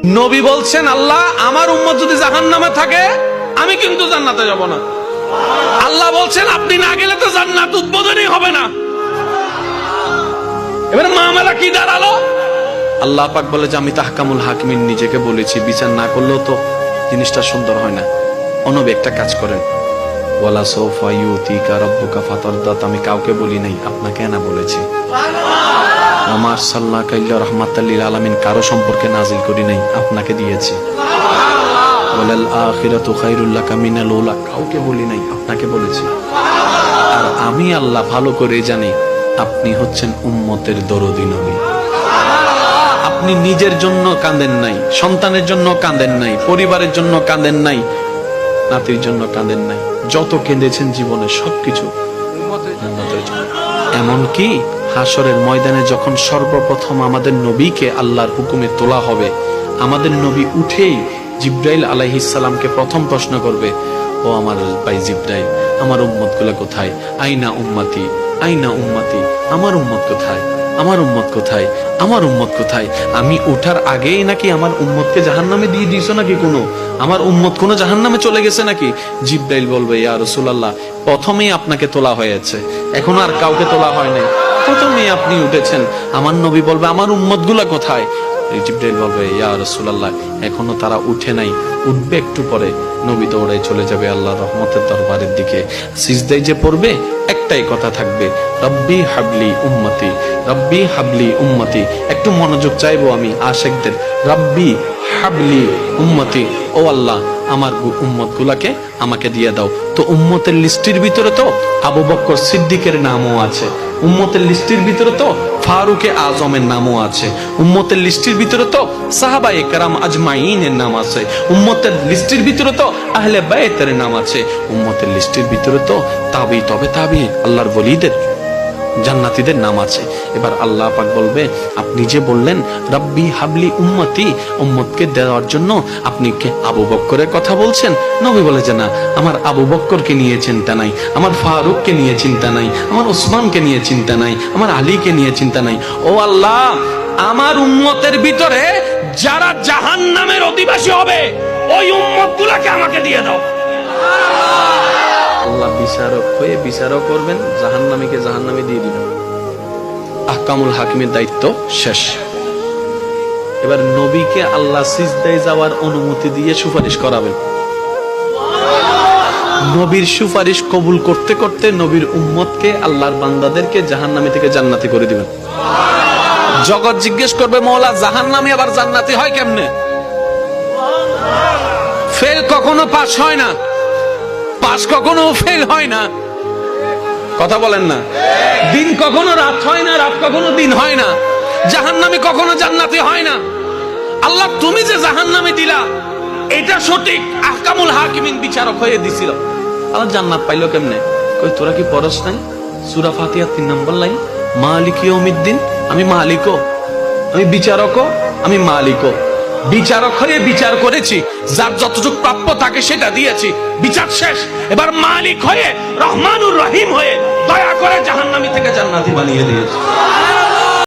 নবী বলছেন, আল্লাহ আমার উম্মত যদি জাহান্নামে থাকে আমি কিন্তু জান্নাতে যাব না। আল্লাহ বলছেন, আপনি না গেলে তো জান্নাত উদ্বোধনই হবে না। এবার মামলা কি দাঁড়ালো? আল্লাহ পাক বলে যে আমি তাহকামুল হাকিমিন নিজেকে বলেছি, বিচার না করলেও তো জিনিসটা সুন্দর হয় না। নবী একটা কাজ করেন, ওয়ালা সাউফা ইউতিকা রাব্বুকা ফাতারদা, আমি কাউকে বলি নাই, আপনাকে না বলেছি। ওমা আরসালনাকা ইল্লা রাহমাতাল লিল আলামিন, কারো সম্পর্কে নাজিল করি নাই, আপনাকে দিয়েছি। ওয়ালাল আখিরাতু খায়রুল লাকা মিনাল উলা, কাউকে বলি নাই, আপনাকে বলেছি। আর আমি আল্লাহ ভালো করে জানি আপনি হচ্ছেন উম্মতের দরদী নবী। আপনি নিজের জন্য কাঁদেন নাই, সন্তানের জন্য কাঁদেন নাই, পরিবারের জন্য কাঁদেন নাই, নাতির জন্য কাঁদেন নাই, যত কেঁদেছেন জীবনে সবকিছু উম্মতের জন্য। এমনকি হাসরের ময়দানে যখন সর্বপ্রথম আমাদের নবীকে আল্লাহর হুকুমে তোলা হবে, আমাদের নবী উঠেই জিব্রাইল আলাইহিস সালামকে প্রথম প্রশ্ন করবে, ও আমার ভাই জিব্রাইল, আমার উম্মত গুলা কোথায়? আইনা উম্মতি, আইনা উম্মতি, আমার উম্মত কোথায়? আমার উম্মত কোথায়? আমার উম্মত কোথায়? আমি ওঠার আগেই নাকি আমার উম্মতকে জাহান্নামে দিয়ে দিয়েছো নাকি? কোনো আমার উম্মত কোনো জাহান্নামে চলে গেছে নাকি? জিব্রাইল বলবে, ইয়া রাসূলুল্লাহ, প্রথমেই আপনাকে তোলা হয়েছে, এখন আর কাউকে তোলা হয় নাই, প্রথমেই আপনি উঠেছেন। আমার নবী বলবে, আমার উম্মত গুলা কোথায়? জিব্রাইল বলবে, ইয়া রাসূলুল্লাহ, এখনো তারা উঠে নাই, উঠবে একটু পরে। নবী দৌড়ায় চলে যাবে আল্লাহর রহমতের দরবারের দিকে। সিজদায় যে পড়বে, একটাই কথা থাকবে, রব্বি হাবলি উম্মতি, রব্বি হাবলি উম্মতি। একটু মনোযোগ চাইবো আমি আশিকদের, রব্বি হাবলি উম্মতি, ও আল্লাহ আমার উম্মত গুলাকে আমাকে দিয়ে দাও। তো উম্মতের লিস্টির ভিতরে তো আবু বকর সিদ্দিকের নামও আছে, উম্মতের লিস্টির ভিতরে তো ফারুকে আজমের নামও আছে, উম্মতের লিস্টির ভিতরে তো সাহাবায়ে কেরাম আজমাইনের নাম আছে, উম্মতের লিস্টির ভিতরে তো আহলে বাইতের নাম আছে, উম্মতের লিস্টির ভিতরে তো তাবি তবে তাবি আল্লাহর ওলিদের জান্নাতীদের নাম আছে। এবার আল্লাহ পাক বলবে, আপনি যে বললেন রব্বি হাবলি উম্মতি, উম্মতকে দেওয়ার জন্য আপনি কে আবু বকরের কথা বলছেন? নবী বলে যে না, আমার আবু বকরকে নিয়ে চিন্তা নাই, আমার ফারুককে নিয়ে চিন্তা নাই, আমার ওসমানকে নিয়ে চিন্তা নাই, আমার আলীকে নিয়ে চিন্তা নাই। ও আল্লাহ, আমার উম্মতের ভিতরে যারা জাহান্নামের অধিবাসী হবে ওই উম্মতগুলোকে আমাকে দিয়ে দাও। আল্লাহ বিচারক হয়ে বিচারও করবেন, জাহান্নামীকে জাহান্নামে দিয়ে দিবেন। আহকামুল হাকিমের দায়িত্ব শেষ। এবার নবীকে আল্লাহ সিজদায় যাওয়ার অনুমতি দিয়ে সুপারিশ করাবেন। নবীর সুপারিশ কবুল করতে করতে নবীর উম্মতকে, আল্লাহর বান্দাদেরকে জাহান্নামী থেকে জান্নাতি করে দিবেন। জগৎ জিজ্ঞেস করবে, মওলা জাহান্নামী আবার জান্নাতি হয় কেমনে? ফেল কখনো পাস হয় না, পাস কখনো ফেল হয় না, কথা বলেন না। দিন কখনো রাত হয় না, রাত কখনো দিন হয় না, জাহান্নামী কখনো জান্নাতি হয় না। আল্লাহ তুমি যে জাহান্নামী দিলা এটা সঠিক, আহকামুল হাকিমিন বিচারক হয়ে দিছিল। আল্লাহ জান্নাত পাইলো কেমনে? কই তোরা কি পড়স নাই সূরা ফাতিহা 3 নম্বর লাইন, মালিক ইয়াউমিদ্দিন, আমি মালিকও, আমি বিচারকও, আমি মালিকও। বিচারক হয়ে বিচার করেছি, যার যতটুকু প্রাপ্য তাকে সেটা দিয়েছি, বিচার শেষ। এবার মালিক হয়ে রহমানুর রহিম হয়ে দয়া করে জাহান্নামী থেকে জান্নাতি বানিয়ে দিয়েছি।